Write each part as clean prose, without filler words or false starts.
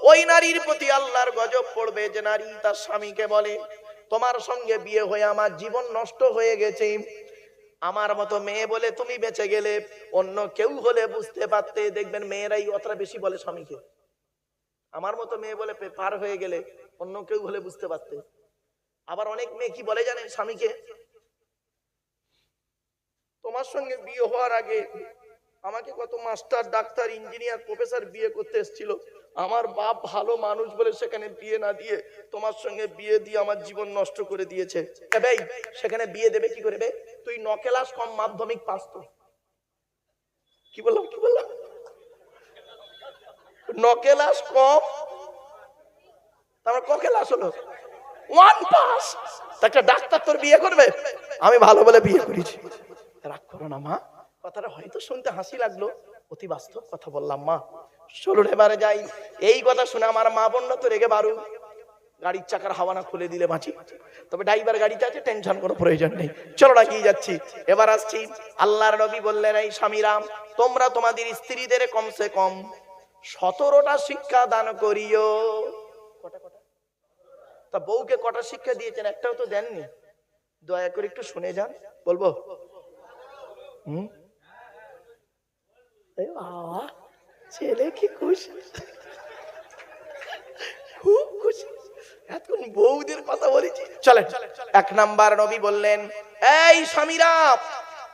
ওই নারীর প্রতি আল্লাহর গজব পড়বে যে নারী তার স্বামীকে বলে তোমার সঙ্গে বিয়ে হয়ে আমার জীবন নষ্ট হয়ে গেছে, আমার মতো মেয়ে বলে তুমি বেঁচে গেলে, অন্য কেউ হলে বুঝতে পারতে। দেখবেন মেয়েরাই অতটা বেশি বলে স্বামীকে, আমার মতো মেয়ে বলে পার হয়ে গেলে অন্য কেউ হলে বুঝতে পারতে। আবার অনেক মেয়ে কি বলে জানেন স্বামীকে, তোমার সঙ্গে বিয়ে হওয়ার আগে আমাকে কত মাস্টার, ডাক্তার, ইঞ্জিনিয়ার, প্রফেসর বিয়ে করতে এসেছিল, আমার বাপ ভালো মানুষ বলে সেখানে বিয়ে না দিয়ে তোমার সঙ্গে বিয়ে দিয়ে আমার জীবন নষ্ট করে দিয়েছে। ভাই সেখানে বিয়ে দেবে কি করবে? তুই 9 ক্লাস কম মাধ্যমিক পাস তো। কি বললাম 9 ক্লাস কম, তারপর ক ক্লাস হলো 1 পাস। একটা ডাক্তার তোর বিয়ে করবে? আমি ভালো বলে বিয়ে করেছি। রাগ করো না মা, কথাটা হয়তো শুনতে হাসি লাগলো, অতি বাস্তব কথা বললাম মা। চলুন এবারে যাই। এই কথা শুনে আমার মা বলল তো রেগে বারু, গাড়ির চাকার হাওয়া না খুলে দিলে বাঁচি, তবে ড্রাইভার গাড়িতে আছে, টেনশন কোনো প্রয়োজন নেই। চলো রাগিয়ে যাচ্ছি। এবার আসছি, আল্লাহর নবী বললেন এই স্বামীরাম তোমরা তোমাদের স্ত্রীদের কমসে কম 17টা শিক্ষা দান করিও। কটা? তা বউকে কটা শিক্ষা দিয়েছেন? একটাও তো দেননি। দয়া করে একটু শুনে যান, বলবো। ছেলে কি খুশি, খুব খুশি, এখন বউদের কথা বলেছি। চলে 1 নাম্বার নবী বললেন এই স্বামীরা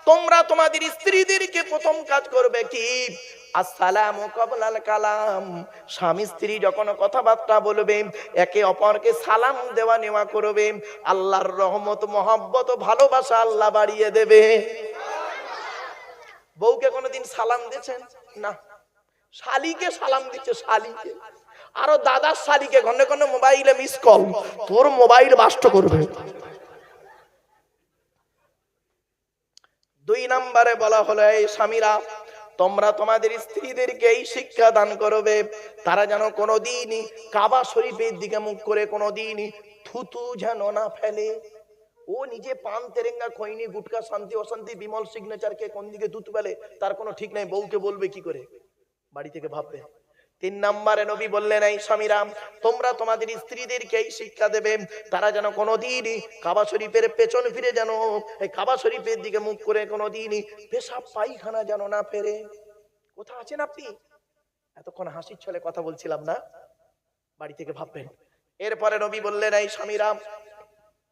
তোমরা তোমাদের স্ত্রীদেরকে প্রথম কাজ করবে কি, আসসালামু ক্বাবলাল কালাম। স্বামী স্ত্রী যখন কথাবার্তা বলবে একে অপরকে সালাম দেওয়া নেওয়া করবে, আল্লাহর রহমত, মহব্বত, ভালোবাসা আল্লাহ বাড়িয়ে দেবে। বউকে কোনোদিন সালাম দিয়েছেন? না। শালিকে সালাম দিচ্ছে, শালিকে। আরো দাদার শালিকে ঘনে ঘনে মোবাইলে মিস কল, তোর মোবাইল বাস্ট করবে। 2 নম্বরে বলা হলো এই স্বামীরা তোমরা তোমাদের স্ত্রীদেরকে এই শিক্ষা দান করবে তারা যেন কোনোদিন কাবা শরীফের দিকে মুখ করে কোনোদিন থুতু যেন না ফেলে। ও নিজে পান, তেরেঙ্গা, খৈনি, গুটকা, শান্তি অশান্তি, বিমল সিগনেচার কে কোন দিকে দুধ ফেলে তার কোনো ঠিক নাই, বউকে বলবে কি করে? বাড়ি থেকে ভাববে। 3 নম্বরে নবী বললেন এই স্বামীরা তোমরা তোমাদের স্ত্রীদেরকে এই শিক্ষা দেবে তারা যেন কোনোদিন কাবা শরীফের পেছন ফিরে যেন, এই কাবা শরীফের দিকে মুখ করে কোনোদিন পেশাব পায়খানা যেন না ফেরে। কোথায় আছেন আপনি? এতক্ষণ হাসির ছলে কথা বলছিলাম না, বাড়ি থেকে ভাববেন। এরপরে নবী বললেন এই স্বামীরা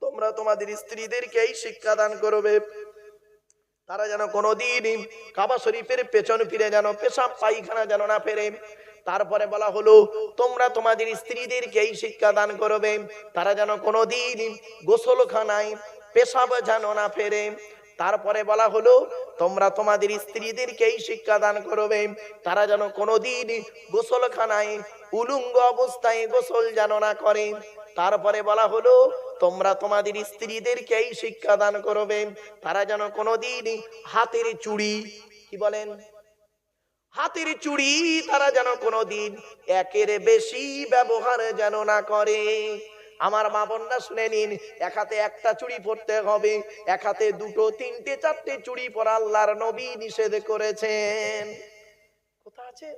তোমরা তোমাদের স্ত্রীদেরকে এই শিক্ষা দান করবে তারা যেন কোনোদিন কাবা শরীফের পেছন ফিরে যেন পেশাব পায়খানা যেন না ফেরে। তারপরে বলা হলো তোমরা তোমাদের স্ত্রীদেরকে এই শিক্ষা দান করবে তারা যেন কোনোদিন গোসলখানায় পেশাব যেন না ফেরে। তারপরে বলা হলো তোমরা তোমাদের স্ত্রীদেরকে এই শিক্ষা দান করবে তারা যেন কোনোদিন গোসলখানায় উলঙ্গ অবস্থায় গোসল যেন না করে। তারপরে বলা হলো তোমরা তোমাদের স্ত্রীদেরকে এই শিক্ষা দান করবে তারা যেন কোনোদিন হাতের চুড়ি, কি বলেন, হাতের চুড়ি তারা যেন কোনোদিন একের বেশি ব্যবহার যেন না করে। আমার মা বোনরা শুনে নিন, এক হাতে একটা চুড়ি পরতে হবে, এক হাতে 2, 3, 4 চুড়ি পরা আল্লাহর নবী নিষেধ করেছেন। কোথা আছে?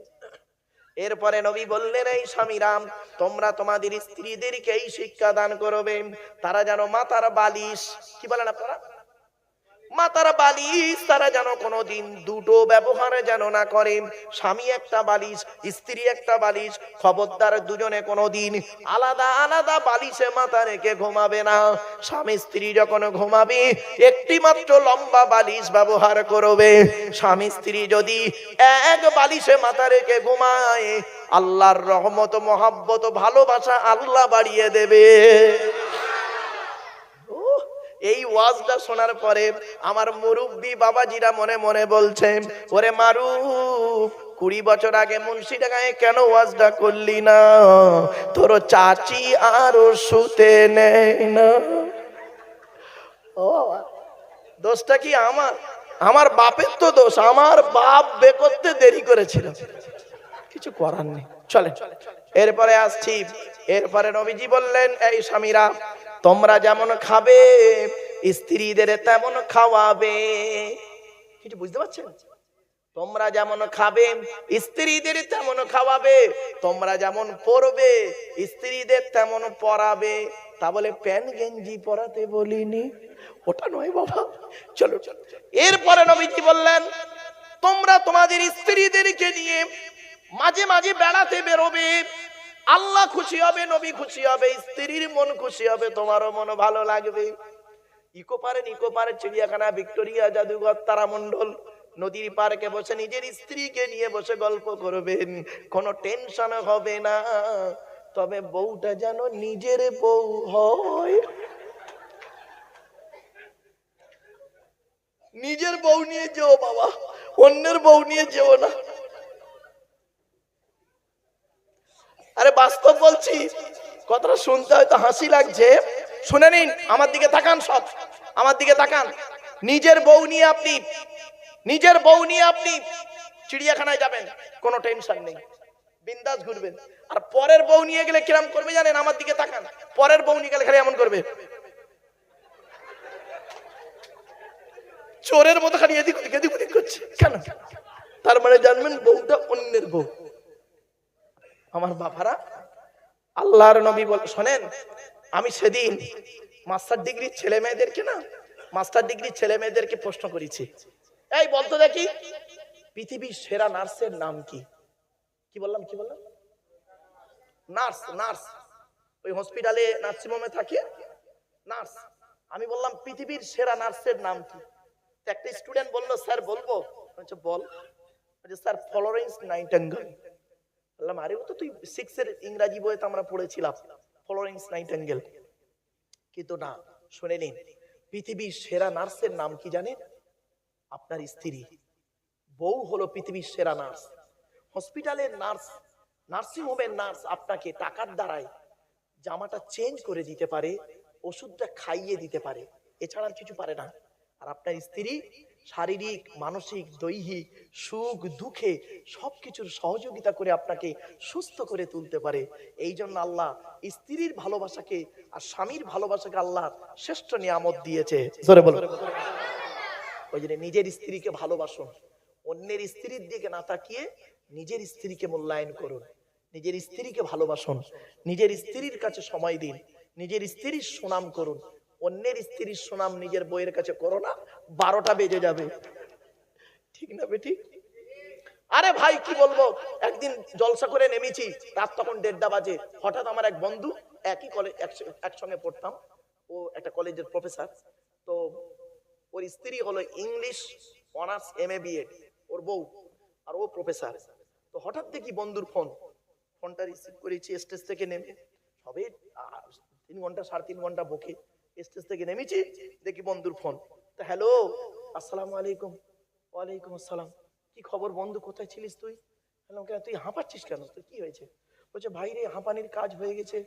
এরপরে নবী বললেন এই স্বামীরাম তোমরা তোমাদের স্ত্রীদেরকে এই শিক্ষা দান করবে তারা যেন মাথার বালিশ, কি বলেন আপনারা, মাথার বালিশ তারা যেন কোনোদিন 2টো ব্যবহার যেন না করে। স্বামী একটা বালিশ, স্ত্রী একটা বালিশ, খবরদার দুজনে কোনোদিন আলাদা আলাদা বালিশে মাথা রেখে ঘুমাবে না। স্বামী স্ত্রী যখন ঘুমাবে একটি মাত্র লম্বা বালিশ ব্যবহার করবে। স্বামী স্ত্রী যদি এক বালিশে মাথা রেখে ঘুমায় আল্লাহর রহমত, মহব্বত, ভালোবাসা আল্লাহ বাড়িয়ে দেবে। এই ওয়াজটা শোনার পরে আমার মুরব্বী বাবাজিরা মনে মনে বলছেন ওরে মারু 20 বছর আগে মুন্সিডাঙ্গায় কেন ওয়াজটা করলি না, তোর চাচি আরো শুতে নেই না। ও দোষটা কি আমার? আমার বাপের তো দোষ, আমার বাপ বে করতে দেরি করেছিল, কিছু করার নেই। চলে এরপরে আসছি। এরপরে নবীজি বললেন এই স্বামীরা তোমরা যেমন খাবে স্ত্রীদের তেমন খাওয়াবে। কিছু বুঝতে পারছেন? তোমরা যেমন খাবে স্ত্রীদের তেমন খাওয়াবে, তোমরা যেমন পরবে স্ত্রীদের তেমন পরাবে। তা বলে প্যান্ট গেঞ্জি পরাতে বলিনি, ওটা নয় বাবা। চলো চলো, এরপরে নবীজি বললেন তোমরা তোমাদের স্ত্রীদেরকে নিয়ে মাঝে মাঝে বেড়াতে বেরোবে, আল্লাহ খুশি হবে, নবী খুশি হবে, স্ত্রীর মন খুশি হবে, তোমারও মন ভালো লাগবে। ইকো পারে চিড়িয়াখানা, ভিক্টোরিয়া, জাদুঘর, তারামণ্ডল, নদীর পার্কে বসে নিজের স্ত্রীকে নিয়ে বসে গল্প করবেন, কোনো টেনশন হবে না। তবে বউটা যেন নিজের বউ হয়। নিজের বউ নিয়ে যেও বাবা, অন্যের বউ নিয়ে যেও না। আরে বাস্তব বলছি, কথাটা শুনতে হয়তো হাসি লাগছে, শুনে নিন, আমার দিকে তাকান, সব আমার দিকে তাকান। নিজের বউ নিয়ে আপনি চিড়িয়াখানায় যাবেন, কোনো টেনশন নেই, বিন্দাস ঘুরবেন। আর পরের বউ নিয়ে গেলে কিরম করবে জানেন? আমার দিকে তাকান, পরের বউ নিয়ে গেলে খালি এমন করবে, চোরের মতো খালি এদিক ওদিক করছে। কেন? তার মানে জানবেন বউটা অন্যের বউ। আমার বাবারা, আল্লাহর নবী বল, শোনেন, আমি সেদিন মাস্টার ডিগ্রি ছেলে মেয়েদেরকে প্রশ্ন করেছি, এই বলতো দেখি পৃথিবীর সেরা নার্সের নাম কি? কি বললাম? নার্স, ওই হসপিটালে নার্সিং হোমে থাকে নার্স। আমি বললাম পৃথিবীর সেরা নার্সের নাম কি? একটা স্টুডেন্ট বলল, স্যার বলবো? বল। Sir Florence Nightingale. বললাম আরে ও তো তুই 6 এর ইংরেজি বইতে আমরা পড়েছিলাম ফ্লোরেন্স নাইটিঙ্গেল। কিন্তু না, শুনে নিন, পৃথিবীর সেরা নার্সের নাম কি জানেন? আপনার স্ত্রী। বউ হলো পৃথিবীর সেরা নার্স। হসপিটালের নার্স, নার্সিং হোমের নার্স আপনাকে টাকার দ্বারাই জামাটা চেঞ্জ করে দিতে পারে, ওষুধটা খাইয়ে দিতে পারে, এছাড়া কিছু পারে না। আর আপনার স্ত্রী শারীরিক, মানসিক, দৈহিক সুখ দুঃখে সবকিছুর সহযোগিতা করে আপনাকে সুস্থ করে তুলতে পারে। এই জন্য আল্লাহ স্ত্রীর ভালোবাসাকে আর স্বামীর ভালোবাসাকে আল্লাহ শ্রেষ্ঠ নিয়ামত দিয়েছে। জোরে বলো। ওই জন্য নিজের স্ত্রীকে ভালোবাসুন, অন্যের স্ত্রীর দিকে না তাকিয়ে নিজের স্ত্রীকে মূল্যায়ন করুন, নিজের স্ত্রীকে ভালোবাসুন, নিজের স্ত্রীর কাছে সময় দিন, নিজের স্ত্রীর সুনাম করুন। অন্যের স্ত্রীর সুনাম নিজের বইয়ের কাছে করো না, 12টা বেজে যাবে। ঠিক না বেটি? আরে ভাই কি বলবো, একদিন জলসা করে নেমেছি, রাত তখন 1:30 বাজে। হঠাৎ আমার এক বন্ধু, একই কলেজ, একসঙ্গে পড়তাম, ও একটা কলেজের প্রফেসর, তো ওর স্ত্রী হলো ইংলিশ অনার্স MA BEd, ওর বউ, আর ও প্রফেসর। তো হঠাৎ দেখি বন্ধুর ফোনটা রিসিভ করেছি, স্টেজ থেকে নেমে সবে 3 ঘন্টা 3.5 ঘন্টা বকে স্টেজ থেকে নেমেছি, দেখি বন্ধুর ফোন। তো হ্যালো, আসসালামু আলাইকুম। ওয়ালাইকুম আসসালাম। কি খবর বন্ধু, কোথায় ছিলিস তুই? বললাম কেন তুই হাঁপাচ্ছিস কেন, তোর কি হয়েছে? বলছে ভাই রে, হাঁপানির কাজ হয়ে গেছে।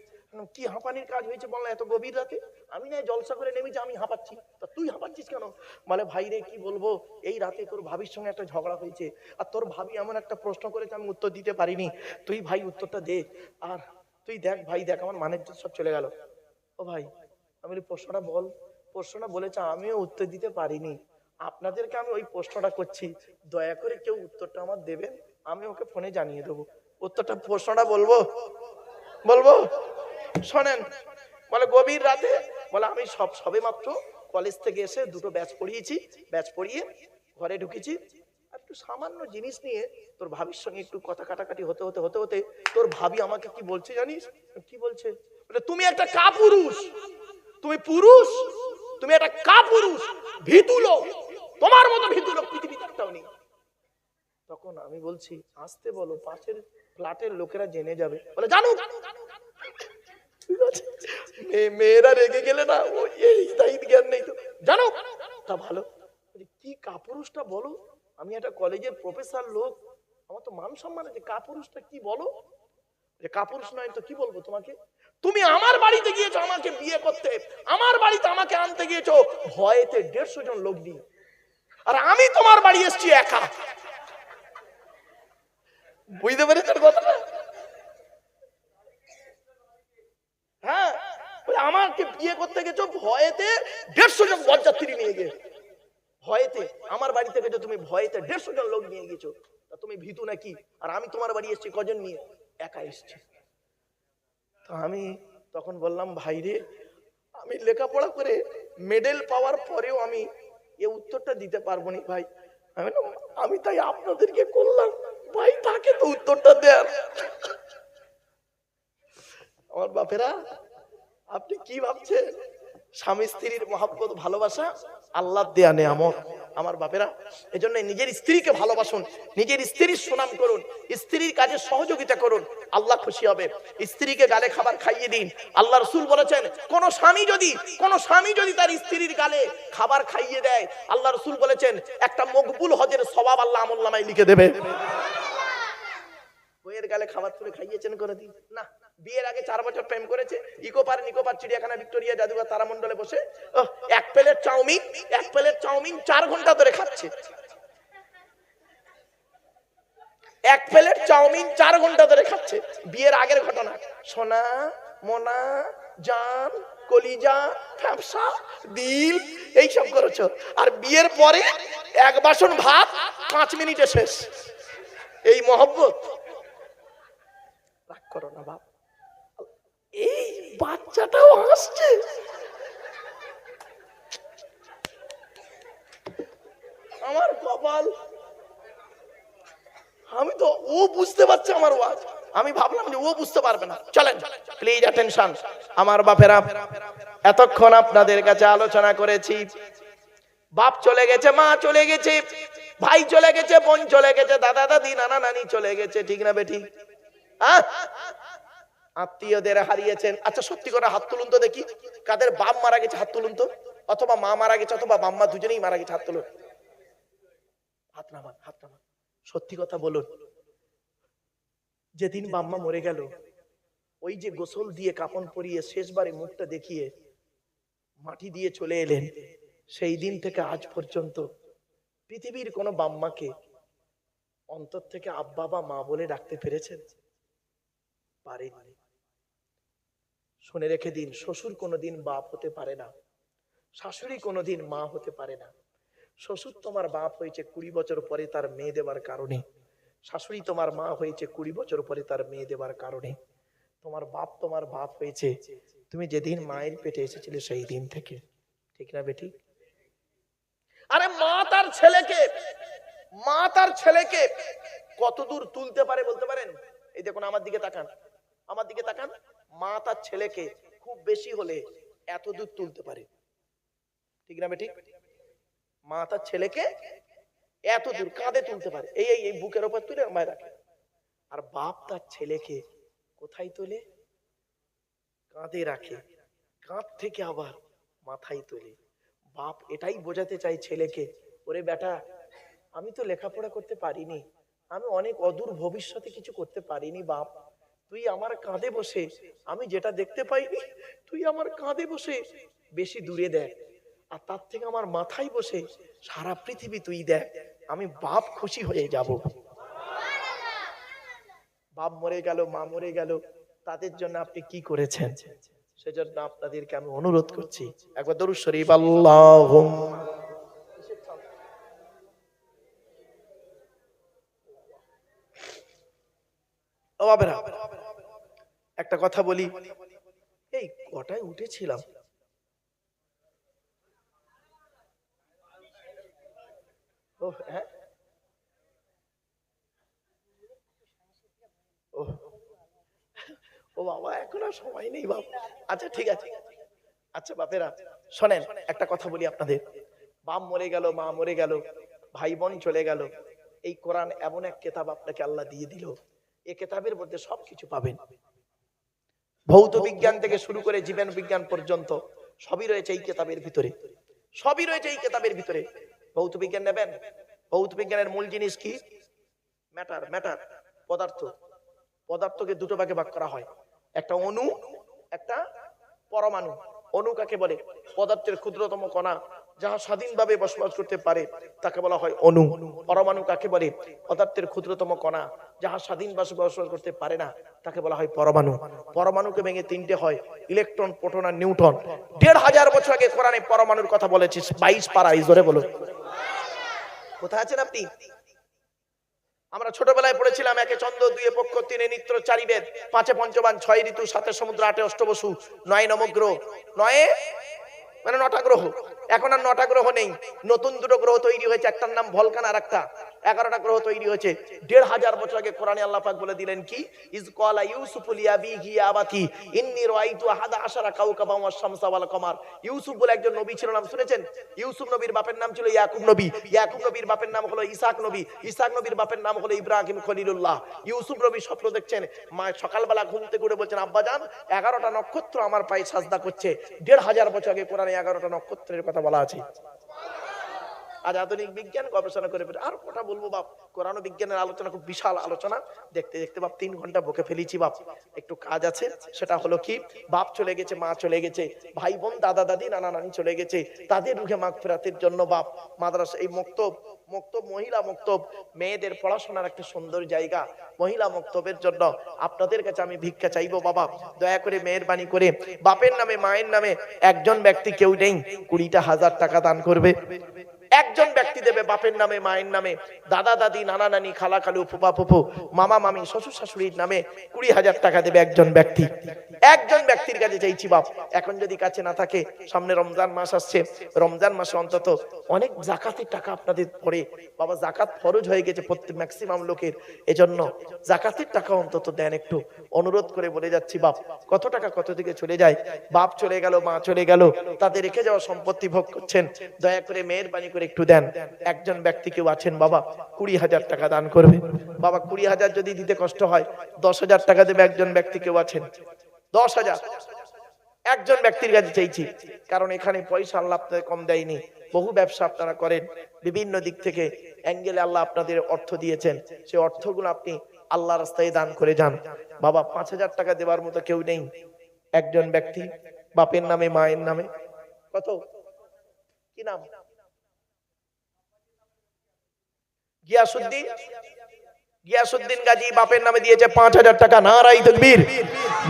কি হাঁপানির কাজ হয়েছে বললাম এত গভীর রাতে? আমি না জলসা করে নেমেছি, আমি হাঁপাচ্ছি, তা তুই হাঁপাচ্ছিস কেন? বলে ভাই রে কি বলবো, এই রাতে তোর ভাবির সঙ্গে একটা ঝগড়া হয়েছে, আর তোর ভাবি এমন একটা প্রশ্ন করেছে আমি উত্তর দিতে পারিনি, তুই ভাই উত্তরটা দে। আর তুই দেখ ভাই, দেখ আমার মানের সব চলে গেল। ও ভাই, আমি বলি প্রশ্নটা বল। প্রশ্নটা বলেছে আমিও উত্তর দিতে পারিনি, আপনাদেরকে আমি ওই প্রশ্নটা করছি, দয়া করে কেউ উত্তরটা আমার দেবেন, আমি ওকে ফোনে জানিয়ে দেবো উত্তরটা। প্রশ্নটা বলবো শোনেন। বলে গভীর রাতে, বলে আমি সবে মাত্র কলেজ থেকে এসে 2টো ব্যাচ পড়িয়েছি, ব্যাচ পড়িয়ে ঘরে ঢুকেছি, একটু সামান্য জিনিস নিয়ে তোর ভাবির সঙ্গে একটু কথা কাটাকাটি হতে হতে তোর ভাবি আমাকে কি বলছে জানিস? কি বলছে? বলে তুমি একটা কাপুরুষ, তুমি পুরুষ, তুমি একটা কাপুরুষ, ভীতু লোক, তোমার মতো ভীতু লোক পৃথিবীতে একটাও নেই। তখন আমি বলছি আসতে বলো, পাশের ফ্ল্যাটের লোকেরা জেনে যাবে। বলে জানো, মেয়েরা রেগে গেলে না এই জ্ঞান নেই তো, জানো তা ভালো। কি কাপুরুষটা বলো, আমি একটা কলেজের প্রফেসর লোক, আমার তো মান সম্মান আছে, কাপুরুষটা কি বলো? কাপুরুষ নয় তো কি বলবো তোমাকে? তুমি আমার বাড়িতে গিয়েছো আমাকে বিয়ে করতে, আমার বাড়িতে আমাকে আনতে গিয়েছো ভয়েতে 150 জন লোক নিয়ে, আর আমি তোমার বাড়ি এসেছি একা। বুঝতে পেরেছেন কথাটা? হ্যাঁ, আমাকে বিয়ে করতে গেছো ভয়েতে 150 জন বরযাত্রী নিয়ে গিয়ে, ভয়েতে আমার বাড়ি থেকে যে তুমি ভয়েতে 150 জন লোক নিয়ে গেছো, তা তুমি ভীতু নাকি? আর আমি তোমার বাড়ি এসেছি কজন নিয়ে? একা এসেছি। তো আমি তখন বললাম, ভাই রে, আমি লেখাপড়া করে মেডেল পাওয়ার পরেও আমি এ উত্তরটা দিতে পারবো না ভাই। আমি তাই আপনাদেরকে করলাম, ভাই তাকে তো উত্তরটা দেন। আমার বাপেরা, আপনি কি ভাবছেন স্বামী স্ত্রীর মহব্বত ভালোবাসা আল্লাহ দেয়া নেয়ামত? আমার বাপেরা, এজন্য নিজের স্ত্রীকে ভালোবাসুন, নিজের স্ত্রীর সুনাম করুন, স্ত্রীর কাজে সহযোগিতা করুন, আল্লাহ খুশি হবে। স্ত্রীকে গালে খাবার খাইয়ে দিন। আল্লাহ রাসূল বলেছেন, কোন স্বামী যদি তার স্ত্রীর গালে খাবার খাইয়ে দেয়, আল্লাহ রাসূল বলেছেন একটা মকবুল হজের সওয়াব আল্লাহ আমলনামায় লিখে দেবে। বইয়ের গালে খাবার তুলে খাইয়েছেন করে দিন না। বিয়ের আগে 4 বছর প্রেম করেছে, ইকোপার নিকোপার চিড়িয়াখানা ভিক্টোরিয়া জাদুঘর তারামণ্ডলে বসে এক প্লেট চাউমিন 4 ঘন্টা ধরে খাচ্ছে। এক প্লেট চাউমিন 4 ঘন্টা ধরে খাচ্ছে। বিয়ের আগের ঘটনা। সোনা, মোনা, জান, কলিজা, ফ্যাপসা, দিল এইসব করেছো। আর বিয়ের পরে এক বাসন ভাত 5 মিনিটে শেষ। এই মহব্বত? রাগ করো না বাপ। এই বাচ্চাটাও হাসছে। আমার কপাল, আমি তো ও বুঝতে পারছে আমার ওয়াজ, আমি ভাবলাম যে ও বুঝতে পারবে না। চলেন প্লিজ অ্যাটেনশন। আমার বাপেরা, এতক্ষণ আপনাদের কাছে আলোচনা করেছি। বাপ চলে গেছে, মা চলে গেছে, ভাই চলে গেছে, বোন চলে গেছে, দাদা দাদি নানা নানি চলে গেছে, ঠিক না বেঠিক? আত্মীয়দের হারিয়েছেন। আচ্ছা সত্যি করে হাত তুলুন তো দেখি, কাদের বাপ মারা গেছে হাত তুলুন তো, অথবা মা মারা গেছে, অথবা বাম্মা, দুজনেই মারা গেছে, হাত তুলুন। হাত নামান, হাত নামান। সত্যি কথা বলুন, যেদিন বাম্মা মরে গেল, ওই যে গোসল দিয়ে কাফন পরিয়ে শেষবারে মুখটা দেখিয়ে মাটি দিয়ে চলে এলেন, সেই দিন থেকে আজ পর্যন্ত পৃথিবীর কোন বাম্মাকে অন্তর থেকে আব্বা বা মা বলে ডাকতে পেরেছেন? পারেননি। শুনে রেখে দিন, শ্বশুর কোনোদিন বাপ হতে পারে না, শাশুড়ি কোনোদিন মা হতে পারে না। শ্বশুর তোমার বাপ হয়েছে 20 বছর পরে তার মেয়ে দেবার কারণে, শাশুড়ি তোমার মা হয়েছে 20 বছর পরে তার মেয়ে দেবার কারণে। তোমার বাপ হয়েছে তুমি যেদিন মায়ের পেটে এসেছিলে সেই দিন থেকে, ঠিক না বেটি? আরে মা তার ছেলেকে কতদূর তুলতে পারে বলতে পারেন? এই দেখুন, আমার দিকে তাকান, আমার দিকে তাকান। মা তার ছেলেকে খুব বেশি হলে এত দূর তুলতে পারে, ঠিক না বেটি? মা তার ছেলেকে এত দূর কাঁধে তুলতে পারে, এই বুকের উপর তুলে মায় রাখে। আর বাপ তার ছেলেকে কোথায় তোলে? কাঁধে রাখে, কাঁধ থেকে আবার মাথায় তোলে। বাপ এটাই বোঝাতে চাই ছেলেকে, ওরে বেটা, আমি তো লেখাপড়া করতে পারিনি, আমি অনেক অদূর ভবিষ্যতে কিছু করতে পারিনি বাপ, তুই আমার কাঁধে বসে, আমি যেটা দেখতে পাইনি তুই আমার কাঁধে বসে বেশি দূরে দেখ, আর তার থেকে আমার মাথায় বসে সারা পৃথিবী তুই দেখ, আমি বাপ খুশি হয়ে যাব। বাপ মরে গেল, মা মরে গেল, তাদের জন্য আপনি কি করেছেন? সেজন্য আপনাদেরকে আমি অনুরোধ করছি, একবার দরুদ শরীফ আল্লাহুম্মা। ও বাবারা, একটা কথা বলি, এই কটায় উঠেছিলাম? ও হ্যাঁ, ও বাবা, এখন আর সময় নেই বাপ। আচ্ছা ঠিক আছে। আচ্ছা বাপেরা শোনেন, একটা কথা বলি আপনাদের। বাপ মরে গেল, মা মরে গেল, ভাই বোন চলে গেল, এই কোরআন এমন এক কিতাব আপনাকে আল্লাহ দিয়ে দিল, এই কিতাবের মধ্যে সবকিছু পাবেন। ভৌত বিজ্ঞান থেকে শুরু করে জীবন বিজ্ঞান পর্যন্ত সবই রয়েছে এই কিতাবের ভিতরে, সবই রয়েছে এই কিতাবের ভিতরে। ভৌত বিজ্ঞান নেবেন, ভৌত বিজ্ঞানের মূল জিনিস কি? ম্যাটার, পদার্থ। পদার্থকে দুটো ভাগে ভাগ করা হয়, একটা অণু, একটা পরমাণু। অণু কাকে বলে? পদার্থের ক্ষুদ্রতম কণা যাহা স্বাধীনভাবে বসবাস করতে পারে তাকে বলা হয় অণু। পরমাণু কাকে বলে? পদার্থের ক্ষুদ্রতম কণা যাহা স্বাধীনভাবে বসবাস করতে পারে না তাকে বলা হয় পরমাণু। পরমাণুকে ভেঙে 3টে হয়, ইলেকট্রন, প্রোটন আর নিউট্রন। 1500 বছর আগে কোরআনে পরমাণুর কথা বলেছে। 22 পারা, জোরে বলো। কোথায় আছেন আপনি? আমরা ছোটবেলায় পড়েছিলাম একে চন্দ্র, দুয়ে পক্ষ, তিনে নিত্র, চারি বেদ, পাঁচে পঞ্চবান, ছয় ঋতু, সাতে সমুদ্র, আটে অষ্টবসু, নয় নবগ্রহ, নয়ে মানে 9টা গ্রহ। এখন আর 9টা গ্রহ নেই, নতুন 2টো গ্রহ তৈরি হয়েছে, একটার নাম ভলকান আর একটা 11টা গ্রহ তৈরি হয়েছে। 1500 বছর আগে কোরআনে আল্লাহ পাক বলে দিলেন কি, ইজ ক্বালা ইউসুফু লিআবিহি আবাতি ইন্নী রাআইতু আহাদা আশারা কাওকাবান ওয়াশ শামসা ওয়াল কমার। ইউসুফ বলে একজন নবী ছিল, নাম শুনেছেন? ইউসুফ নবীর বাপের নাম ছিল ইয়াকুব নবী, ইয়াকুব নবীর বাপের নাম হলো ইসহাক নবী, ইসহাক নবীর বাপের নাম হলো ইব্রাহিম খলিলুল্লাহ। ইউসুফ নবী স্বপ্ন দেখছেন, মা সকালবেলা ঘুম থেকে উঠে বলছেন, আব্বাজান 11টা নক্ষত্র আমার পায়ে সাজদা করছে। 1500 বছর আগে কোরআনে 11টা নক্ষত্রের কথা বলা আছে। আজ আধুনিক বিজ্ঞান গবেষণা করে আর কথা বলবো বাপ, কোরআন ও বিজ্ঞানের আলোচনা খুব বিশাল আলোচনা, দেখতে দেখতে বাপ 3 ঘন্টা বকে ফেলেছি বাপ। একটু কাজ আছে, সেটা হলো কি, বাপ চলে গেছে, মা চলে গেছে, ভাই বোন, দাদা দাদি, নানা নানি চলে গেছে, তাদের রুহে মাগফিরাতের জন্য বাপ মাদ্রাসা, এই মক্তব, মহিলা মক্তব, মেয়েদের পড়াশোনার একটা সুন্দর জায়গা, মহিলা মক্তবের জন্য আপনাদের কাছে আমি ভিক্ষা চাইবো বাবা, দয়া করে মেহেরবানি করে বাপের নামে মায়ের নামে একজন ব্যক্তি কেউ নেই 20,000 টাকা দান করবে। একজন ব্যক্তি দেবে বাপের নামে মায়ের নামে, দাদা দাদি, নানা নানি, খালা খালু, ফুপা ফুফু, মামা মামি, শ্বশুর শাশুড়ির নামে 20,000 টাকা দেবে একজন ব্যক্তি। একজন ব্যক্তির কাছে চাইছি বাপ। এখন যদি কাছে না থাকে, সামনে রমজান মাস আসছে, রমজান মাসে অন্তত অনেক জাকাতের টাকা আপনাদের পড়ে বাবা, জাকাত ফরজ হয়ে গেছে প্রত্যেক ম্যাক্সিমাম লোকের, এজন্য জাকাতের টাকা অন্তত দেন একটু, অনুরোধ করে বলে যাচ্ছি বাপ। কত টাকা কত দিকে চলে যায়, বাপ চলে গেল, মা চলে গেল, তাদের রেখে যাওয়া সম্পত্তি ভোগ করছেন, দয়া করে মেহেরবানি করে একটু দেন। একজন ব্যক্তি কেউ আছেন বাবা, 20,000 টাকা দান করবে বাবা। 20,000 যদি দিতে কষ্ট হয়, 10,000 টাকা দেবে একজন ব্যক্তি কেউ আছেন, 10,000 একজন ব্যক্তির কাছে চাইছি, কারণ এখানে পয়সা আল্লাহ আপনাদের কম দেয়নি, বহু ব্যবসা আপনারা করেন, বিভিন্ন দিক থেকে অ্যাঙ্গেলে আল্লাহ আপনাদের অর্থ দিয়েছেন, সেই অর্থগুলো আপনি আল্লাহ রাস্তায় দান করে যান বাবা। 5,000 টাকা দেওয়ার মতো কেউ নেই, একজন ব্যক্তি বাপের নামে মায়ের নামে, কত কি নাম, গিয়াসউদ্দিন গাজী বাপের নামে দিয়েছে 5,000 টাকা। নারায়ে তাকবীর,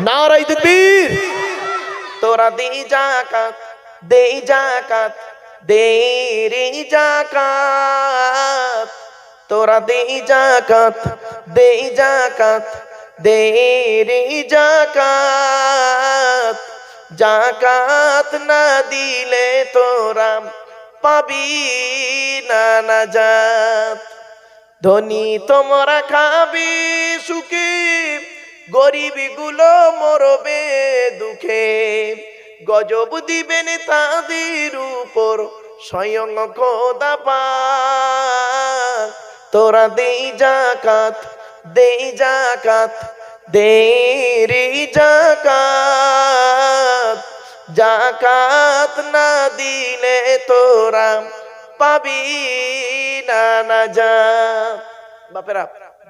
নারায়ে তাকবীর। তোরা দে যাকাত, দে যাকাত, দে রে যাকাত, তোরা দে যাকাত, দে যাকাত, দে রে যাকাত, যাকাত না দিলে তোরা পাবি না নাজাত। ধনী তোমরা খাবি সুখে, গরিব গুলো মরবে দুঃখে, গজব দিবেন তাদের উপর স্বয়ং খোদা পাক। তোরা দে যাকাত, দে যাকাত, দে রে যাকাত, যাকাত না দিলে তোরা পাবি না নাজাত। বাপেরা,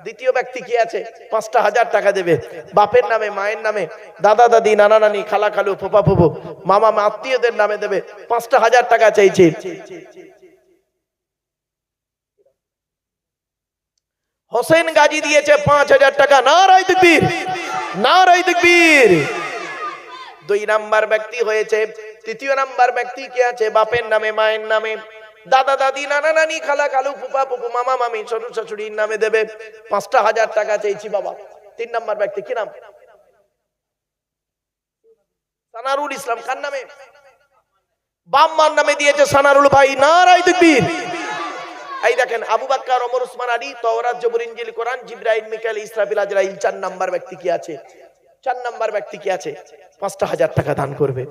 দ্বিতীয় ব্যক্তি কি আছে, 5,000 টাকা দেবে বাপের নামে মায়ের নামে, দাদা দাদি, নানা নানি, খালা খালু, ফুপা ফুফু, মামা মা, আত্মীয়দের নামে দেবে 5,000 টাকা চাইছে। হোসেন গাজী দিয়েছে 5,000 টাকা। নারায়ে তাকবীর, নারায়ে তাকবীর। 2 নাম্বার ব্যক্তি হয়েছে। তৃতীয় নাম্বার ব্যক্তি কে আছে, বাপের নামে মায়ের নামে, দাদা দাদি, নানা নানি, খালা খালু, ফুপা ফুফু, মামা মামি, শ্বশুর শাশুড়ির নামে দেবে 5,000 টাকা চাইছি বাবা। 3 নাম্বার ব্যক্তি কি নাম, সানারুল ইসলাম, কার নামে, বাম্মার নামে দিয়েছে সানারুল ভাই। নারায়ে তাকবীর। এই দেখেন, আবু বকর, ওমর, উসমান, আলী, তাওরাত, জবুর, ইনজিল, কোরআন, জিবরাইল, মিকাইল, ইসরাফিল, আজরাইল। 4 নাম্বার ব্যক্তি কি আছে, 4 নাম্বার ব্যক্তি কি আছে, 5,000 টাকা দান করবে,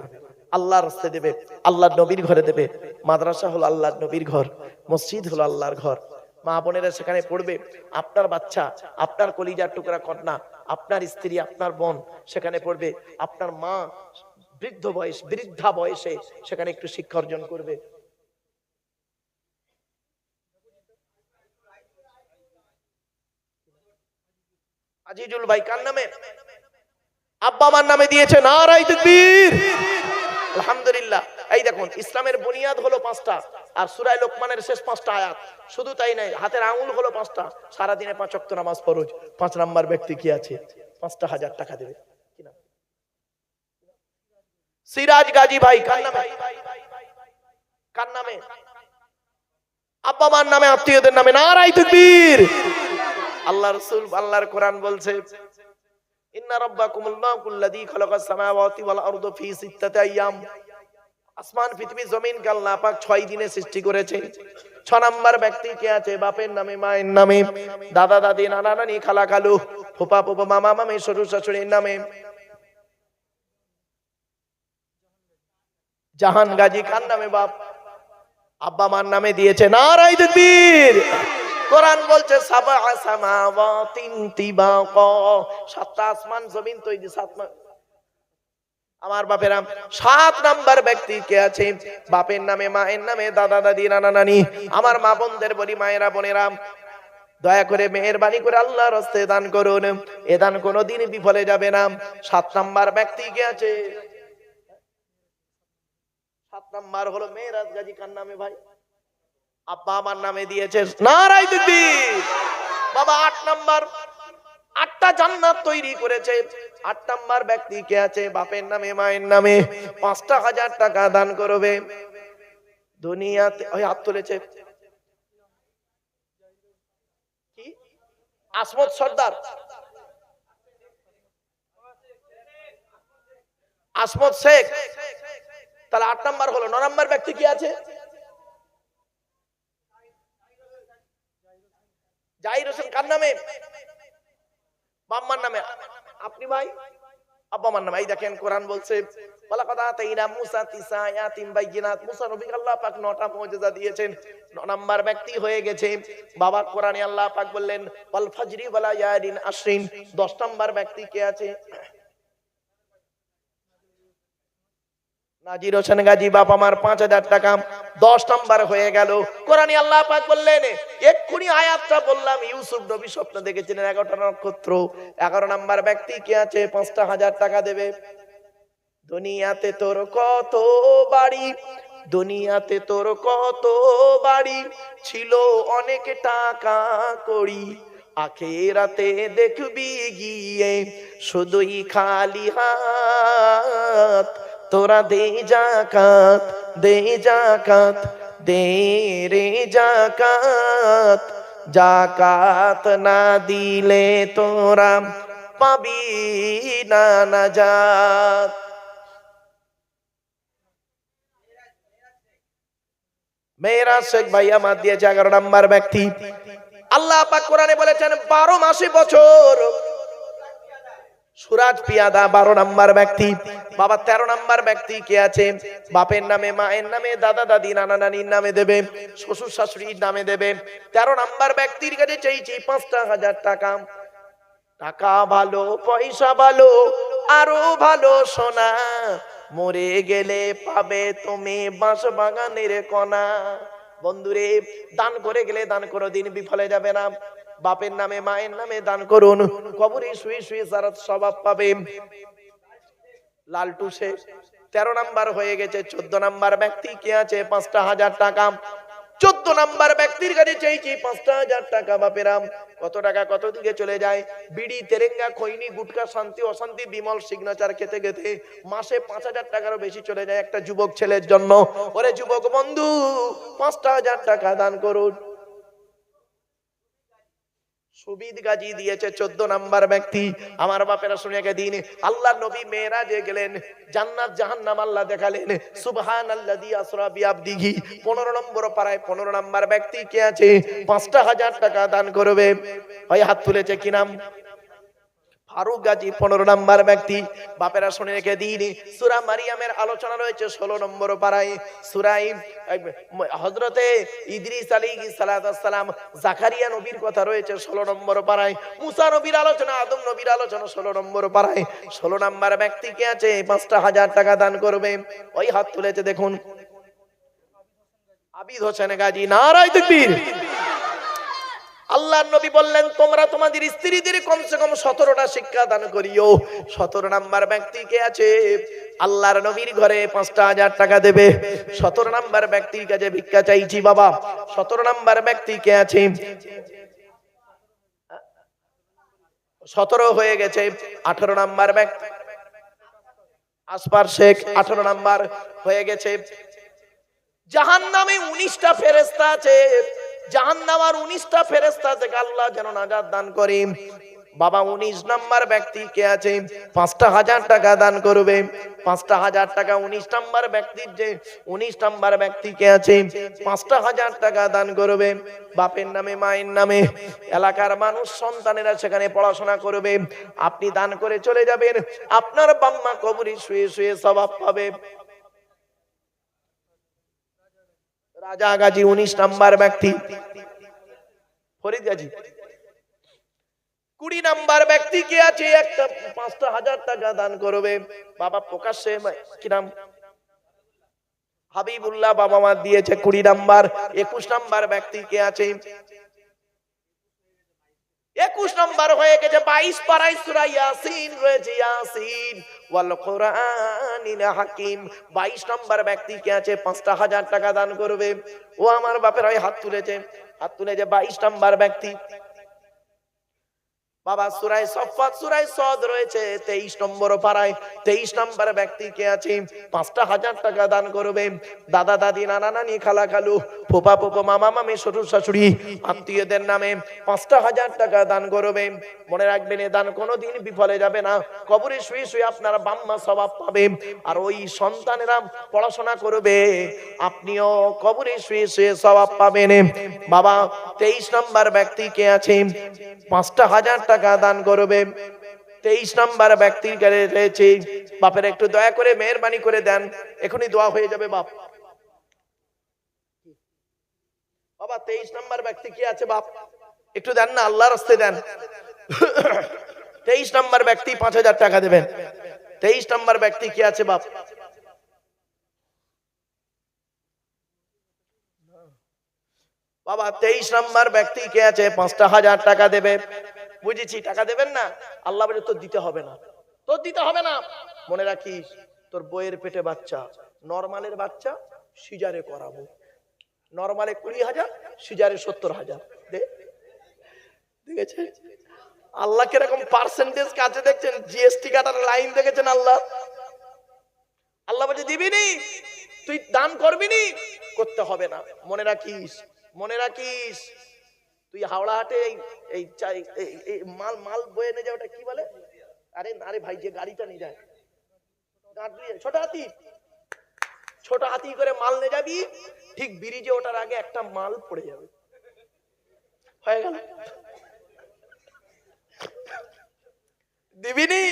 আল্লাহর রাস্তায় দেবে, আল্লাহর নবীর ঘরে দেবে। মাদ্রাসা হলো আল্লাহর নবীর ঘর, মসজিদ হলো আল্লাহর ঘর, মা বোনেরা সেখানে পড়বে। আপনার বাচ্চা, আপনার কলিজার টুকরা কন্যা, আপনার স্ত্রী, আপনার বোন সেখানে পড়বে, আপনার মা বৃদ্ধা বয়সে সেখানে একটু শিক্ষা অর্জন করবে। আজিজুল ভাই কার নামে, আব্বা মার নামে দিয়েছে। নারায়ে তাকবীর, আলহামদুলিল্লাহ। এই দেখুন, ইসলামের বুনিয়াদ হলো 5টা, আর সূরা লোকমানের শেষ 5টা আয়াত। শুধু তাই নয়, হাতের আঙ্গুল হলো 5টা, সারা দিনে 5 ওয়াক্ত নামাজ ফরজ। 5 নাম্বার ব্যক্তি কি আছে, 5,000 টাকা দেবে। কি নাম, সিরাজ গাজী ভাই, কার নামে, কার নামে, আব্বা মার নামে, আত্মীয়দের নামে নারায়ে তাকবীর। আল্লাহ রাসূল, আল্লাহর কোরআন বলছে, ইন্না রাব্বাকুমুল্লাহুল্লাযী খালাকাস সামাওয়াতি ওয়াল আরদা ফি সিত্তাতি আইয়াম। আসমান পৃথিবী জমিনকে আল্লাহ পাক 6 দিনে সৃষ্টি করেছে। 6 নাম্বার ব্যক্তি কে আছে? বাপের নামে, মায়ের নামে, দাদা দাদি, নানা নানি, খালা খালু, ফুপা ফুফু, মামা মামি, শ্বশুর শাশুড়ির নামে। জাহান গাজী কার নামে? বাপ। আব্বা মার নামে দিয়েছে। নারায়ে তাকবীর। কোরআন বলছে সাবআ সামাওয়াতিন তিবাকা, 7টা আসমান জমিন তৈরি, 7 আমার বাপেরা। 7 নাম্বার ব্যক্তি কে আছে? বাপের নামে, মায়ের নামে, দাদা দাদি, নানা নানি। আমার মা বোনদের বলি, মায়েরা বোনেরা, দয়া করে মেহেরবানি করে আল্লাহর রাস্তায় দান করুন। এ দান কোনোদিন বিফলে যাবে না। 7 নাম্বার ব্যক্তি কে আছে? 7 নাম্বার হলো মেরাজ গাজী কার নামে? ভাই, আব্বা আমার নামে দিয়েছে। নারায়ে তাকবীর। বাবা 8 নাম্বার, 8টা জান্নাত তৈরি করেছে। 8 নাম্বার ব্যক্তি কে আছে? বাপের নামে, মায়ের নামে, 5,000 টাকা দান করবে দুনিয়াতে। ওই হাত তুলেছে কি? আসমত সর্দার, আসমত শেখ। তাহলে 8 নাম্বার হলো। 9 নাম্বার ব্যক্তি কি আছে? জাহির হোসেন কার নামে? বাম্মার নামে। আপনি ভাই? আব্বা মার নামে। এই দেখেন কোরআন বলছে, ওয়ালাকাদ আতাইনা মূসা 9 আয়াতিন বাইয়িনাত। মূসা নবীকে আল্লাহ পাক 9টা মুজিজা দিয়েছেন। 9 নাম্বার ব্যক্তি হয়ে গেছে বাবা। কোরআনে আল্লাহ পাক বললেন ওয়াল ফাজরি ওয়া লায়ালিন আশরিন। 10 নাম্বার ব্যক্তি কে আছে? নাজির হোসেন গাজী, বাপ আমার 5,000 টাকা। 10 নাম্বার হয়ে গেল। কোরআনে আল্লাহ পাক বললেন, এক্ষুনি আয়াতটা বললাম, ইউসুফ নবী স্বপ্ন দেখেছিলেন 11টা নক্ষত্র। 11 নাম্বার ব্যক্তি কে আছে? 5,000 টাকা দেবে। দুনিয়াতে তোর কত বাড়ি, দুনিয়াতে তোর কত বাড়ি, ছিল অনেক টাকা কড়ি, আখিরাতে দেখবি গিয়ে শুধুই খালি হাত। তোরা দে যাকাত, দে যাকাত, দে রে যাকাত। যাকাত না দিলে তোরা পাবি না নাজাত। মেয়েরা শেখ ভাই আমার দিয়েছে 11 নাম্বার ব্যক্তি। আল্লাহ পাক কোরআনে বলেছেন 12 মাসে বছর সুরাজ পিয়াদা। 12 নাম্বার ব্যক্তি। বাবা 13 নাম্বার ব্যক্তি কে আছে? বাপের নামে, মায়ের নামে, দাদা দাদি, নানা নানির নামে দেবে, শ্বশুর শাশুড়ির নামে দেবে। 13 নাম্বার ব্যক্তির কাছে চাইছি 5,000 টাকা। টাকা ভালো, পয়সা ভালো, আরো ভালো সোনা, মরে গেলে পাবে তুমি বাঁশ বাগানের কণা। বন্ধুরে, দান করে গেলে দান কোনোদিন বিফলে যাবে না। বাপের নামে, মায়ের নামে দান করুন। কবরে শুয়ে শুয়ে যারা স্বভাব পাবে। লালটু শেখ 13 নাম্বার হয়ে গেছে। 14 নাম্বার ব্যক্তি কে আছে? 5,000 টাকা। 14 নাম্বার ব্যক্তির কাছে চাইছি 5,000 টাকা। বাপেরাম, কত টাকা কত দিকে চলে যায়? বিড়ি, তেরেঙ্গা, খৈনি, গুটকা, শান্তি অশান্তি, বিমল সিগনেচার খেতে খেতে মাসে 5,000 টাকারও বেশি চলে যায় একটা যুবক ছেলের জন্য। ওরে যুবক বন্ধু, 5,000 টাকা দান করুন। সুবিদ গাজী দিয়েছে 14 নাম্বার ব্যক্তি। আমার বাপেরা শুনে দিন, আল্লাহ নবী মেরাজে গেলেন, জান্নাত জাহান্নাম আল্লাহ দেখালেন। সুবহানাল্লাযী আসরা বিআবদিহি। 15 নম্বর পারায় 15 নাম্বার ব্যক্তি কে আছে? 5,000 টাকা দান করবে। ওই হাত তুলেছে কি নাম? ফারুক গাজী 15 নাম্বার ব্যক্তি। বাপেরা শুনে রেখে দিন, সূরা মারিয়ামের আলোচনা রয়েছে 16 নম্বর পারায়। সূরা হযরতে ইদ্রিস আলাইহিস সালাম, জাকারিয়া নবীর কথা রয়েছে 16 নম্বর পারায়। মুসা নবীর আলোচনা, আদম নবীর আলোচনা 16 নম্বর পারায়। 16 নাম্বার ব্যক্তি কে আছে? 5,000 টাকা দান করবে। ওই হাত তুলেছে দেখুন, আবিদ হোসেন গাজী। নারায়ে তাকবীর। আল্লাহর নবী বললেন, তোমরা তোমাদের স্ত্রীদের কমসে কম 17টা শিক্ষা দান করিও। 17 নাম্বার ব্যক্তি কে আছে? আল্লাহর নবীর ঘরে 5,000 টাকা দেবে। 17 নাম্বার ব্যক্তির কাছে ভিক্ষা চাইছি বাবা। 17 নাম্বার ব্যক্তি কে আছে? 17 হয়ে গেছে। 18 নাম্বার ব্যক্তি আসপার শেখ, 18 নাম্বার হয়ে গেছে। জাহান্নামে 19টা ফেরেশতা আছে, জাহান্নামার 19টা ফেরেশতা থেকে আল্লাহ যেন নাজাত দান করে। বাবা 19 নাম্বার ব্যক্তি কে আছে? 5,000 টাকা দান করবে। 5,000 টাকা 19 নাম্বার ব্যক্তির যে 19 নাম্বার ব্যক্তি কে আছে 5,000 টাকা দান করবে। বাপের নামে মায়ের নামে এলাকার মানুষ সন্তানেরা সেখানে পড়াশোনা করবে। আপনি দান করে চলে যাবেন, আপনার বাম্মা কবরে শুয়ে শুয়ে সওয়াব পাবে। রাজা গাজী 19 নাম্বার ব্যক্তি, ফরিদ গাজী 20 নাম্বার ব্যক্তি কে আছে? একটা 5,000 টাকা দান করবে। বাবা প্রকাশ্যে কি নাম? হাবিবুল্লাহ বাবা মা দিয়েছে 20 নাম্বার। 21 নাম্বার ব্যক্তি কে আছে? 21 নাম্বার হয়ে গেছে। 22 পারায় সূরা ইয়াসিন রয়েছে, ইয়াসিন ওয়াল কুরআনিল হাকিম। 22 নাম্বার ব্যক্তি কে আছে? 5,000 টাকা দান করবে। ও আমার বাপের হয় হাত তুলেছে, হাত তুলেছে 22 নাম্বার ব্যক্তি। বাবা সূরা সফফাত সূরা সদ রয়েছে 23 নম্বর পারায়। 23 নাম্বার ব্যক্তি কে আছে? 5,000 টাকা দান করবে। দাদা দাদি নানা নানি খালা খালু ফুপা ফুপু মামা মামি শ্বশুর শাশুড়ি আত্মীয়দের নামে 5,000 টাকা দান করবে। মনে রাখবেন এ দান কোনোদিন বিফলে যাবে না। কবরে শুয়ে শুয়ে আপনার বাম্মা সওয়াব পাবে, আর ওই সন্তানেরা পড়াশোনা করবে, আপনিও কবরে শুয়ে শুয়ে সওয়াব পাবেন। বাবা 23 নাম্বার ব্যক্তি কে আছে? 5,000 টাকা দান করবে। 23 নাম্বার ব্যক্তির কাছে রয়েছে। বাপের একটু দয়া করে মেহেরবানি করে দেন, এখনই দোয়া হয়ে যাবে বাপ। বাবা 23 নাম্বার ব্যক্তি কি আছে বাপ? একটু দেন না, আল্লাহর রাস্তায় দেন। 23 নাম্বার ব্যক্তি 5,000 টাকা দেবেন। 23 নাম্বার ব্যক্তি কি আছে বাপ? বাবা 23 নাম্বার ব্যক্তি কে আছে? 5,000 টাকা দেবে। বুঝেছি, টাকা দেবেন না। আল্লাহ বলে তোর দিতে হবে না, তোর দিতে হবে না। মনে রাখিস তোর বইয়ের পেটে বাচ্চা, নরমালের বাচ্চা সিজারে করাবো। নরমালে 20,000, সিজারে 70,000। দেখেছেন আল্লাহ কিরকম পার্সেন্টেজ কাছে দেখছেন, জিএসটি কাটার লাইন দেখেছেন আল্লাহ। আল্লাহ বলে দিবি নি, তুই দান করবি নি, করতে হবে না। মনে রাখিস, মনে রাখিস। তুই হাওড়া হাটে এই মাল মাল বয়ে নিয়ে যায়, ওটা কি বলে? আরে আরে ভাই, যে গাড়িটা নিয়ে যায় ছোট হাতি, ছোট হাতি করে মাল নিয়ে যাবি, ঠিক ব্রিজে ওঠার আগে একটা মাল পড়ে যাবে, হয়ে গেল। দিবিনি?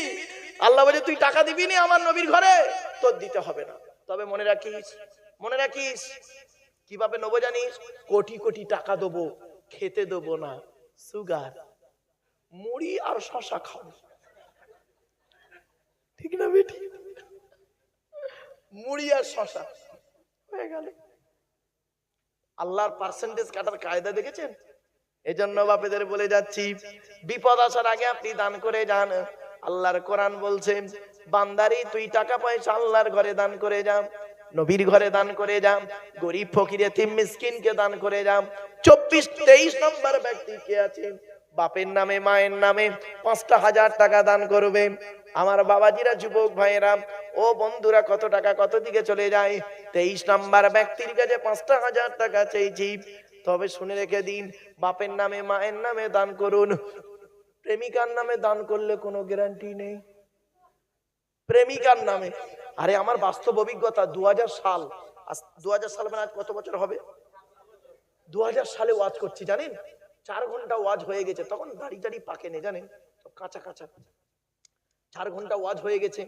আল্লাহ বলে তুই টাকা দিবিনি আমার নবীর ঘরে, তোর দিতে হবে না। তবে মনে রাখিস, মনে রাখিস কিভাবে নেবো জানিস? কোটি কোটি টাকা দেবো, খেতে দেবো না, সুগার, মুড়ি আর শশা খাও। ঠিক না বেটি? মুড়ি আর শশা হয়ে গেল। আল্লাহর পার্সেন্টেজ কাটার কায়দা দেখেছেন? এজন্য বাপেদের বলে যাচ্ছি, বিপদ আসার আগে আপনি দান করে যান। আল্লাহর কোরআন বলছে, বান্দারি তুই টাকা পয়সা আল্লাহর ঘরে দান করে যা, নবীর ঘরে দান করে যা, গরিব ফকির এতিম মিসকিনকে দান করে যা। 23 নম্বর ব্যক্তি কে আছে? বাপের নামে মায়ের নামে 5,000 টাকা দান করবে। আমার বাবাজিরা, যুবক ভাইয়েরা, ও বন্ধুরা, কত টাকা কত দিকে চলে যায়। 23 নাম্বার ব্যক্তির কাছে 5,000 টাকা চেয়েছি। তবে শুনে রেখে দিন, বাপের নামে মায়ের নামে দান করুন। প্রেমিকার নামে দান করলে কোনো গ্যারান্টি নেই। প্রেমিকার নামে, আরে আমার বাস্তব অভিজ্ঞতা, 2000 সাল, 2000 সাল মানে আজ কত বছর হবে? 2000 সালে ওয়াজ করছি জানেন, 4 ঘন্টা ওয়াজ হয়ে গেছে। তখন দাড়ি দাড়ি পাকে নে জানেন, কাঁচা কাঁচা। 4 ঘন্টা ওয়াজ হয়ে গেছে।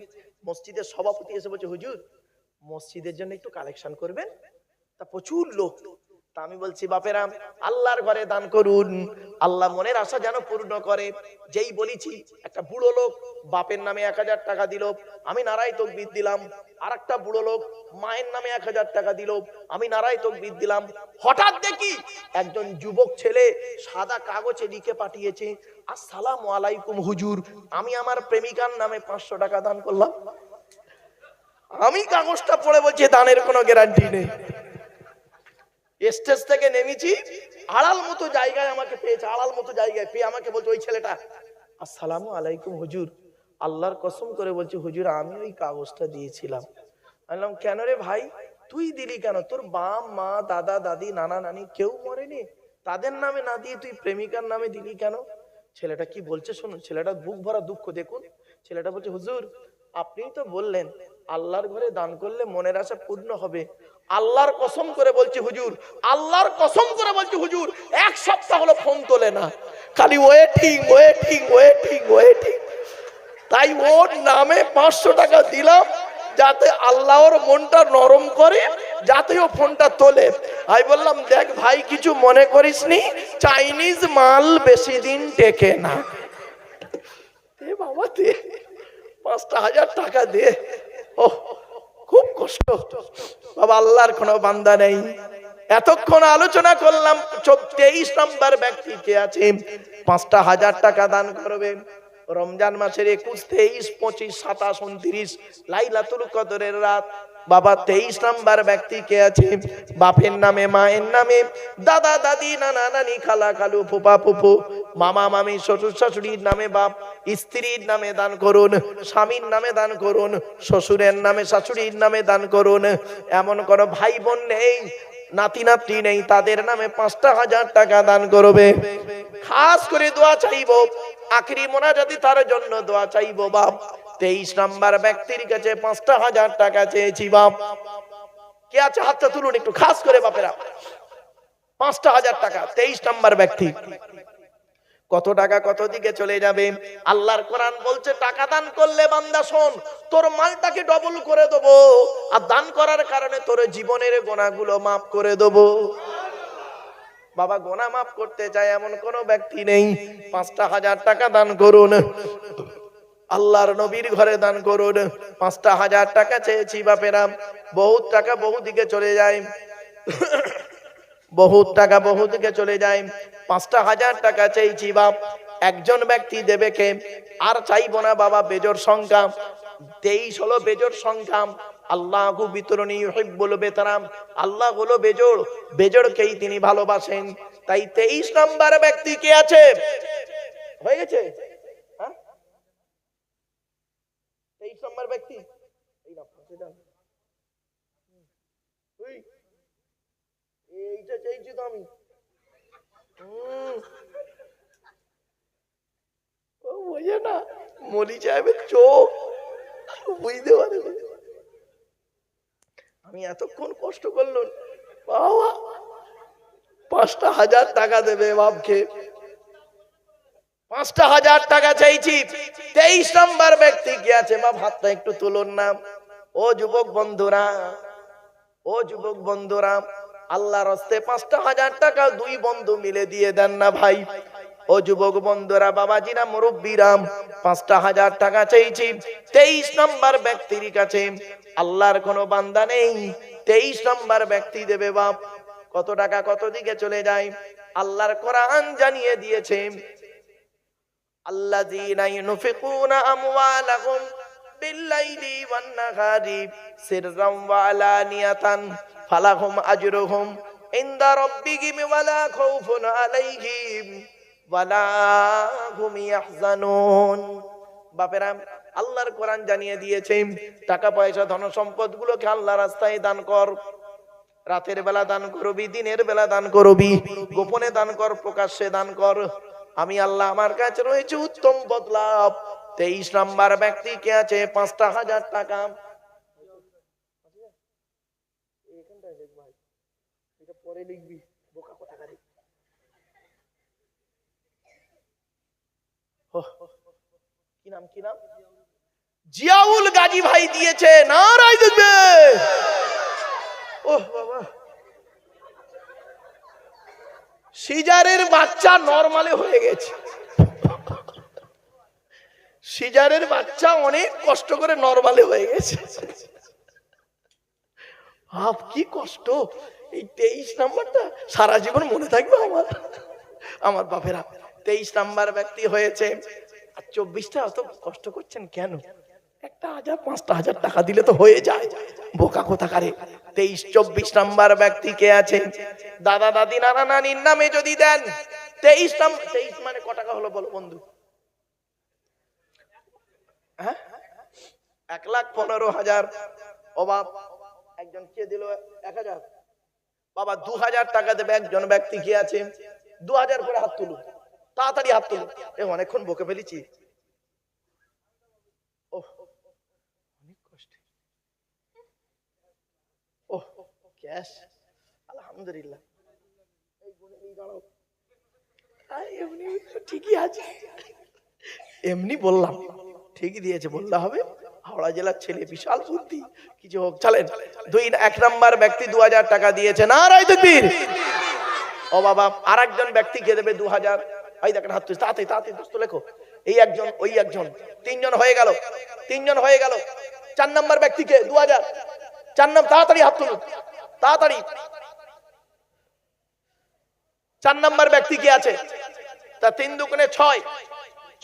মসজিদের সভাপতি এসে বলছে, হুজুর মসজিদের জন্য একটু কালেকশন করবেন। তা প্রচুর লোক। তা আমি বলছি, বাপেরা আল্লাহর ঘরে দান করুন, আল্লাহ মনের আশা যেন পূর্ণ করে। যেই বলেছি, একটা বুড়ো লোক বাপের নামে 1000 টাকা দিল, আমি নারায় তাকবীর দিলাম। আর একটা বুড়ো লোক মায়ের নামে 1000 টাকা দিল, আমি নারায় তাকবীর দিলাম। হঠাৎ দেখি একজন যুবক ছেলে সাদা কাগজে লিখে পাঠিয়েছে, আসসালামু আলাইকুম হুজুর, আমি আমার প্রেমিকার নামে 500 টাকা দান করলাম। আমি কাগজটা পড়ে বলছি, দানের কোনো গ্যারান্টি নেই। স্টেজ থেকে নেমেছি, আড়াল মতো জায়গায় আমাকে পেয়েছে, আড়াল মতো জায়গায় পেয়ে আমাকে বলছে ওই ছেলেটা, আসসালামু আলাইকুম হুজুর, আল্লাহর কসম করে বলছি হুজুর আমি ওই কাগজটা দিয়েছিলাম। বললাম কেন রে ভাই? তুই দিলি কেন? তোর বাপ মা দাদা দাদি নানা নানি কেউ মরেনি, তাদের নামে না দিয়ে তুই প্রেমিকার নামে দিলি কেন? ছেলেটা কি বলছে শুনুন, ছেলেটা বুক ভরা দুঃখ দেখুন। ছেলেটা বলছে, হুজুর আপনি তো বললেন আল্লাহর ঘরে দান করলে মনের আশা পূর্ণ হবে। আল্লাহর কসম করে বলছি হুজুর, আল্লাহর কসম করে বলছি হুজুর, এক সপ্তাহ হলো ফোন তোলে না, খালি ওয়েটিং ওয়েটিং ওয়েটিং ওয়েটিং। তাই ওর নামে 500 টাকা দিলাম, যাতে আল্লাহর মনটা নরম করে, যাতে ও ফোনটা তোলে। আমি বললাম, দেখ ভাই কিছু মনে করিস নি, চাইনিজ মাল বেশি দিন টেকে না। দে বাবা দে, 5,000 টাকা দে। ও খুব কষ্ট বাবা, আল্লাহর কোনো বান্দা নেই। এতক্ষণ আলোচনা করলাম 23 নম্বর ব্যক্তি কে আছে 5,000 টাকা দান করবে। রমজান মাসের 21, 23, 25, 27, 29 লাইলাতুল কদরের রাত। বাবা 23 নম্বর ব্যক্তি কে আছে? বাপের নামে মায়ের নামে দাদা দাদি নানা নানি খালা খালু ফুপা ফুফু মামা মামি শ্বশুর শাশুড়ির নামে বাপ, স্ত্রীর নামে দান করুন, স্বামীর নামে দান করুন, শ্বশুরের নামে শাশুড়ির নামে দান করুন। এমন কোন ভাই বোন নেই, নাতি নাতনি নেই, তাদের নামে 5,000 টাকা দান করবে। খাস করে দোয়া চাইবো, আখরি মোনাজাতে তার জন্য দোয়া চাইবো বাপ। 23 নম্বর ব্যক্তির কাছে 5,000 টাকা চেয়েছি বাপ। কে আছে হাতটা তুলুন একটু, খাস করে বাপেরা। 5,000 টাকা 23 নম্বর ব্যক্তি। কত টাকা কত দিকে চলে যাবে? আল্লাহর কোরআন বলছে, টাকা দান করলে বান্দা শোন, তোর মালটাকে ডবল করে দেবো, আর দান করার কারণে তোর জীবনের গোনাগুলো মাফ করে দেবো। বাবা গোনা মাফ করতে চায় এমন কোন ব্যক্তি নেই, 5,000 টাকা দান করুন, আল্লাহর নবীর ঘরে দান করুন। 5,000 টাকা চেয়েছি বাপেরা। বহুত টাকা বহু দিকে চলে যায়, বহুত টাকা বহু দিকে চলে যায়। 5,000 টাকা চেয়েছি বাপ। একজন ব্যক্তি দেবে কে? আর চাইবো না বাবা বেজোর সংখ্যা। 23 হলো বেজোর সংখ্যা। আল্লাহু বিতরণী ইউহিব্বুল বিতরাম, আল্লাহ হলো বেজোড়, বেজোড়কেই তিনি ভালোবাসেন। তাই 23 নম্বর ব্যক্তি কে আছে? হয়ে গেছে? হ্যাঁ 23 নম্বর ব্যক্তি এই না, এইটা চাইছি তো আমি। ও বুঝে না, মলি সাহেবের চোখ বুঝতে পারে। আমি এতক্ষণ কষ্ট করলাম বাবা, 5,000 টাকা দেবে বাপকে। 5,000 টাকা চাইছি। 23 নম্বর ব্যক্তি কি আছে বাপ? হাতটা একটু তুলুন না। ও যুবক বন্ধুরা, ও যুবক বন্ধুরা, আল্লাহর হস্তে 5,000 টাকা দুই বন্ধু মিলে দিয়ে দেন না ভাই। ও যুবক বন্ধুরা, বাবাজিরা, মুরব্বীরা, 5,000 টাকা চাইছি 23 নম্বর ব্যক্তির কাছে। আল্লাহর কোনো বান্দা নেই, 23 নম্বর ব্যক্তি দেবে বাপ। কত টাকা কত দিকে চলে যায়? আল্লাহর কোরআন জানিয়ে দিয়েছে, আল্লাযীনা ইউনফিকুনা আমওয়ালাহুম বিল্লাইলি ওয়ান নাহারি সিররাম ওয়া আলানিয়াতান ফালাহুম আজরুহুম ইনদা রাব্বিহিম ওয়ালা খাউফুন আলাইহিম ওয়ালা হুম ইয়াহজানুন। বাপেরা, আল্লাহর কোরআন জানিয়ে দিয়েছে, টাকা পয়সা ধন সম্পদ গুলোকে আল্লাহর রাস্তায় দান কর। রাতের বেলা দান করবি, দিনের বেলা দান করবি, গোপনে দান কর, প্রকাশ্যে দান কর। আমি আল্লাহ আমার কাছে রয়েছে উত্তম বদলা। 23 নম্বর ব্যক্তি কে আছে? 5,000 টাকা। পরে লিখবি, বোকা কোথাকার। কি নাম কি নাম? জিয়াউল গাজী ভাই দিয়েছে। নারায়ে তাকবীর। ওহ বাবা, সিজারের বাচ্চা নরমালে হয়ে গেছে। সিজারের বাচ্চা অনেক কষ্ট করে নরমালে হয়ে গেছে। আপ কি কষ্ট! এই 23 নাম্বারটা সারা জীবন মনে থাকবে আমার। আমার বাপেরা, 23 নাম্বার ব্যক্তি হয়েছে। আর 24টা অত কষ্ট করছেন কেন? 1,000 5,000 টাকা দিলে তো হয়ে যায়, বোকা কোথাকারে। 23 24 নাম্বার ব্যক্তি কে আছে? দাদা দাদি নানা নানির নামে যদি দেন। 23 মানে কত টাকা হলো বলো বন্ধু? হ্যাঁ 1,15,000। ও বাপ, একজন কে দিল 1000? বাবা 2000 টাকা দেবে একজন ব্যক্তি কে আছে 2000 করে হাত তুলুন, তাড়াতাড়ি হাত তুলুন। অনেকক্ষণ বকে ফেলেছি। অনেক কষ্ট। ক্যাশ আলহামদুলিল্লাহ। ঠিকই আছে, এমনি বললাম ঠিকই দিয়েছে বললে হবে। হাওড়া জেলার ছেলে, বিশাল বুদ্ধি। কিছু হোক, চলেন। 1 নাম্বার ব্যক্তি 2000 টাকা দিয়েছে, নারায়ে তাকবীর। ও বাবা, আর একজন ব্যক্তি কে দেবে 2000? এই দেখেন হাত তুলে, তাড়াতাড়ি তাড়াতাড়ি দোস্ত লেখো। এই একজন, ওই একজন, 3 জন হয়ে গেল, 3 জন হয়ে গেল। 4 নাম্বার ব্যক্তিকে 2000, 4 নাম্বার, তাড়াতাড়ি হাত তুলুন, তাড়াতাড়ি। 4 নাম্বার ব্যক্তি কি আছে? তা 3 দুগুণে 6,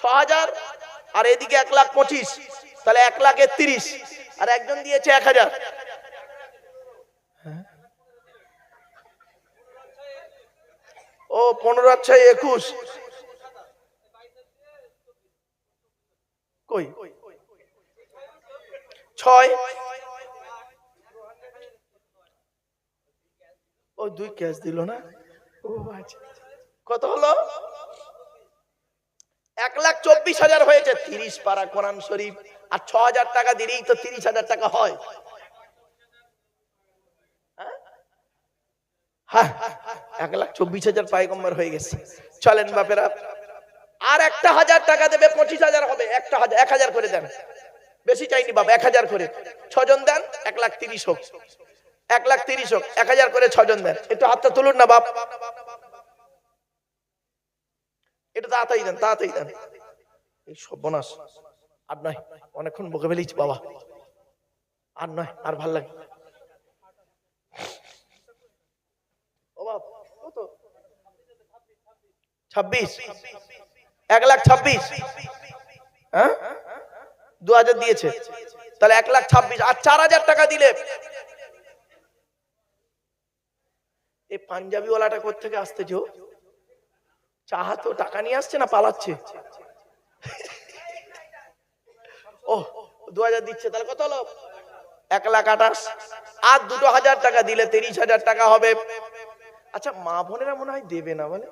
6000, আর এদিকে 1,25,000, তাহলে 1,30,000, আর একজন দিয়েছে 1000। ও 15 আর 6 21, কই 6, ও 2 ক্যাশ দিল না। ও আচ্ছা, কত হলো? 1,24,000 হয়েছে। 30 পারা কোরআন শরীফ আর 6000 টাকা দিলেই তো 30,000 টাকা হয়। হ্যাঁ, 1,24,000 পায়গম্বর হয়ে গেছে। চলেন বাপেরা, আর 1,000 টাকা দেবে, 25,000 হবে। 1,000 করে দেন, বেশি চাইনি বাবা, 1,000 করে। 6 জন দেন, 1,30,000 হোক, 1,30,000 হোক, 1,000 করে 6 জন দেন। একটু হাতটা তুলুন না বাপ, এটা তাড়াতাড়ি দেন, তাড়াতাড়ি দেন। এই সর্বনাশ, আর নয়, অনেকক্ষণ বকে ফেলেছি বাবা, আর নয়, আর ভাল লাগে। ও বাপ, কত? 26, 1,26,000। হ্যাঁ, 2000 দিয়েছে, তাহলে 1,26,000। আর 4,000 টাকা দিলে, এই পাঞ্জাবি ওয়ালাটা কোত্থেকে আসতেছে? চাহা তো টাকা নিয়ে আসছে না পালাচ্ছে? ও 2000 দিচ্ছে, তাহলে কত হলো? 1,28,000। আর 2,000 টাকা দিলে 30,000 টাকা হবে। আচ্ছা, মা বোনেরা মনে হয় দেবে না বলে।